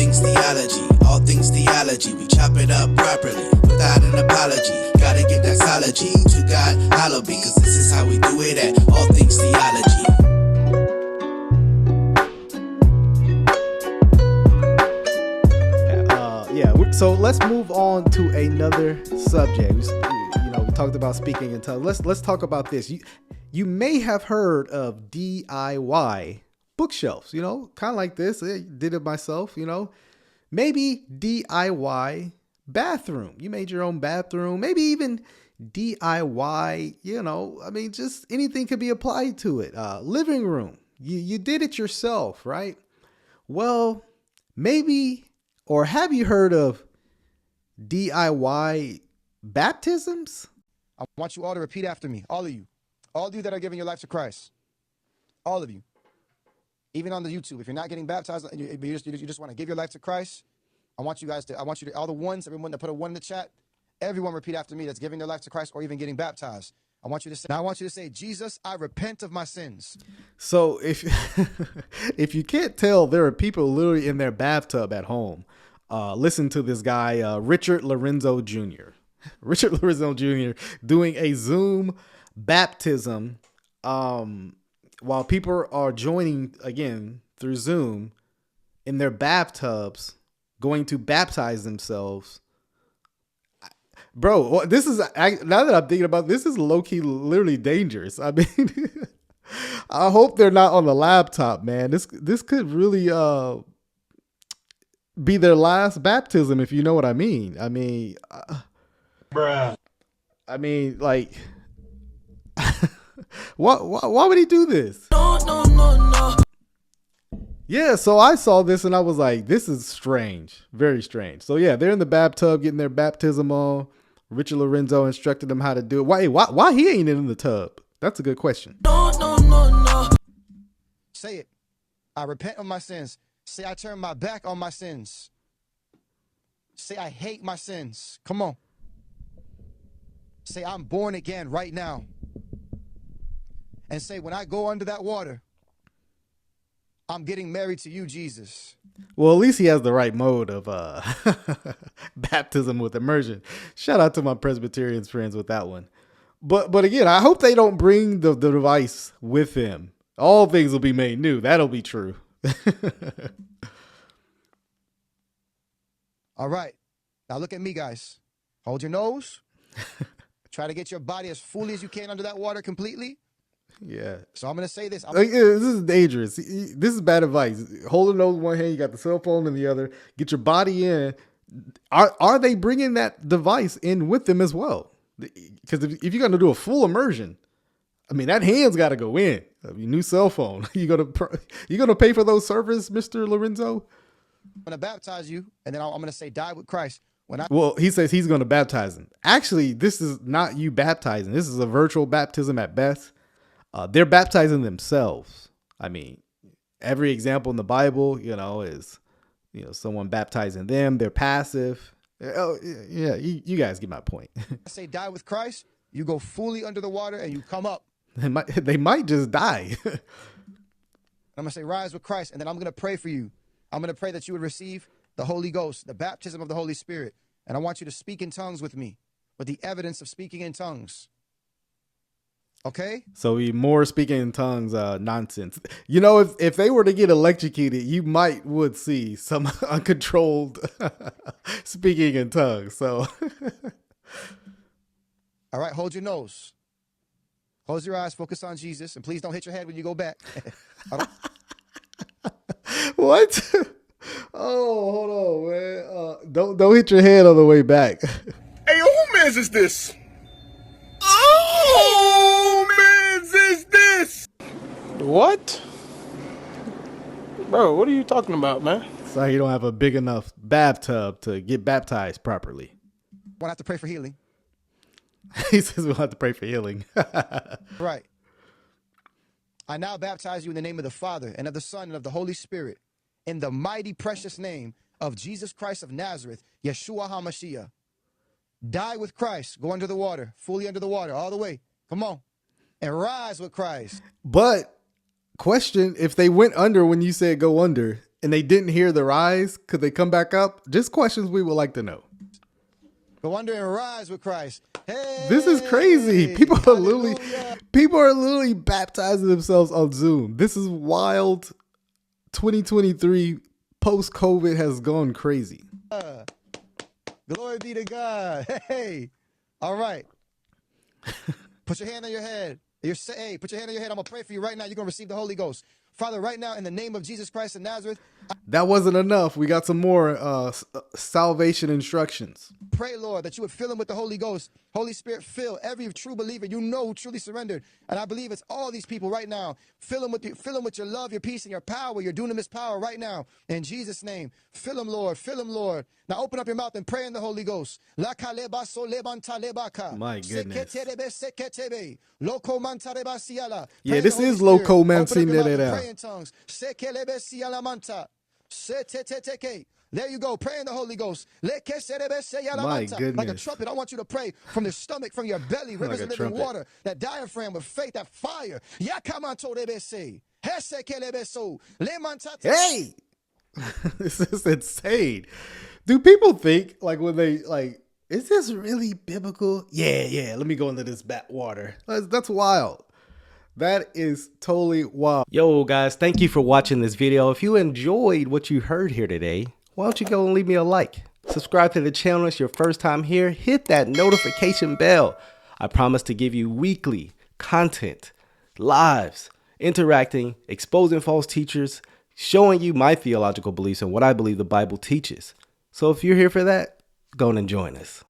things theology, all things theology. We chop it up properly, without an apology. Gotta give doxology to God, hallowed be, cause this is how we do it at All Things Theology. So let's move on to another subject. We talked about speaking in tongues. Let's talk about this. You may have heard of DIY bookshelves, kind of like this. I did it myself, maybe DIY bathroom. You made your own bathroom, maybe even DIY, just anything could be applied to it. Living room. You did it yourself, right? Well, maybe, or have you heard of DIY baptisms? I want you all to repeat after me. All of you that are giving your life to Christ. All of you. Even on the YouTube, if you're not getting baptized, you just want to give your life to Christ. I want you to, all the ones, everyone that put a 1 in the chat, everyone repeat after me that's giving their life to Christ or even getting baptized. I want you to say, Jesus, I repent of my sins. So if you can't tell, there are people literally in their bathtub at home. Listen to this guy, Richard Lorenzo Jr. Richard Lorenzo Jr. doing a Zoom baptism while people are joining again through Zoom in their bathtubs, going to baptize themselves. Bro, this is, now that I'm thinking about this, is low-key literally dangerous. I mean, I hope they're not on the laptop, man. This could really be their last baptism, if you know what I mean. Bruh. Like, why would he do this? No. Yeah, so I saw this and I was like, this is strange. Very strange. So yeah, they're in the bathtub getting their baptism on. Richard Lorenzo instructed them how to do it. Why he ain't in the tub? That's a good question. No. Say it. I repent of my sins. Say I turn my back on my sins. Say I hate my sins. Come on. Say I'm born again right now. And say when I go under that water, I'm getting married to you, Jesus. Well, at least he has the right mode of baptism with immersion. Shout out to my Presbyterian friends with that one. But again, I hope they don't bring the device with him. All things will be made new. That'll be true. All right. Now look at me, guys. Hold your nose. Try to get your body as fully as you can under that water completely. Yeah. So I'm going to say this. This is dangerous. This is bad advice. Hold the nose in one hand, you got the cell phone in the other. Get your body in. Are they bringing that device in with them as well? Because if you're going to do a full immersion, that hand's got to go in. New cell phone. You gonna pay for those servers, Mr. Lorenzo? I'm going to baptize you, and then I'm going to say, die with Christ. Well, he says he's going to baptize them. Actually, this is not you baptizing. This is a virtual baptism at best. They're baptizing themselves. Every example in the Bible, is, someone baptizing them. They're passive. Oh, yeah, you guys get my point. I say die with Christ. You go fully under the water and you come up. They might just die. I'm going to say rise with Christ, and then I'm going to pray for you. I'm going to pray that you would receive the Holy Ghost, the baptism of the Holy Spirit. And I want you to speak in tongues with me, with the evidence of speaking in tongues. Okay? So more speaking in tongues nonsense. If they were to get electrocuted, you would see some uncontrolled speaking in tongues. So all right, hold your nose. Close your eyes, focus on Jesus, and please don't hit your head when you go back. What? Oh, hold on, man. Don't hit your head on the way back. Hey, who mans is this? Oh, mans is this? What? Bro, what are you talking about, man? So you don't have a big enough bathtub to get baptized properly. We'll have to pray for healing. He says we'll have to pray for healing. Right. I now baptize you in the name of the Father and of the Son and of the Holy Spirit, in the mighty precious name of Jesus Christ of Nazareth, Yeshua HaMashiach. Die with Christ. Go under the water, fully under the water, all the way. Come on. And rise with Christ. But question, if they went under when you said go under, and they didn't hear the rise, could they come back up? Just questions we would like to know. Go under and rise with Christ. Hey, This is crazy. People are literally baptizing themselves on Zoom. This is wild. 2023 post COVID has gone crazy. Glory be to God. Hey, all right. Put your hand on your head. Hey, put your hand on your head. I'm going to pray for you right now. You're going to receive the Holy Ghost. Father, right now, in the name of Jesus Christ of Nazareth, That wasn't enough. We got some more salvation instructions. pray, Lord, that you would fill him with the Holy Ghost. Holy Spirit, fill every true believer you know who truly surrendered. And I believe it's all these people right now. Fill them with your love, your peace, and your power. Your dunamis power right now. In Jesus' name. Fill them, Lord. Fill them, Lord. Now open up your mouth and pray in the Holy Ghost. My goodness. Pray Yeah, in this the Holy is Spirit. loco man. Open up your mouth and Cinderella. pray in tongues. There you go. Pray in the Holy Ghost. My Like a goodness. trumpet. I want you to pray from the stomach, from your belly, rivers Like a of living trumpet. water, that diaphragm with faith, that fire. Hey, this is insane. Do people think like when they like, is this really biblical? Yeah. Let me go into this water. That's wild. That is totally wild. Yo, guys, thank you for watching this video. If you enjoyed what you heard here today, why don't you go and leave me a like? Subscribe to the channel if it's your first time here. Hit that notification bell. I promise to give you weekly content, lives, interacting, exposing false teachers, showing you my theological beliefs and what I believe the Bible teaches. So if you're here for that, go and join us.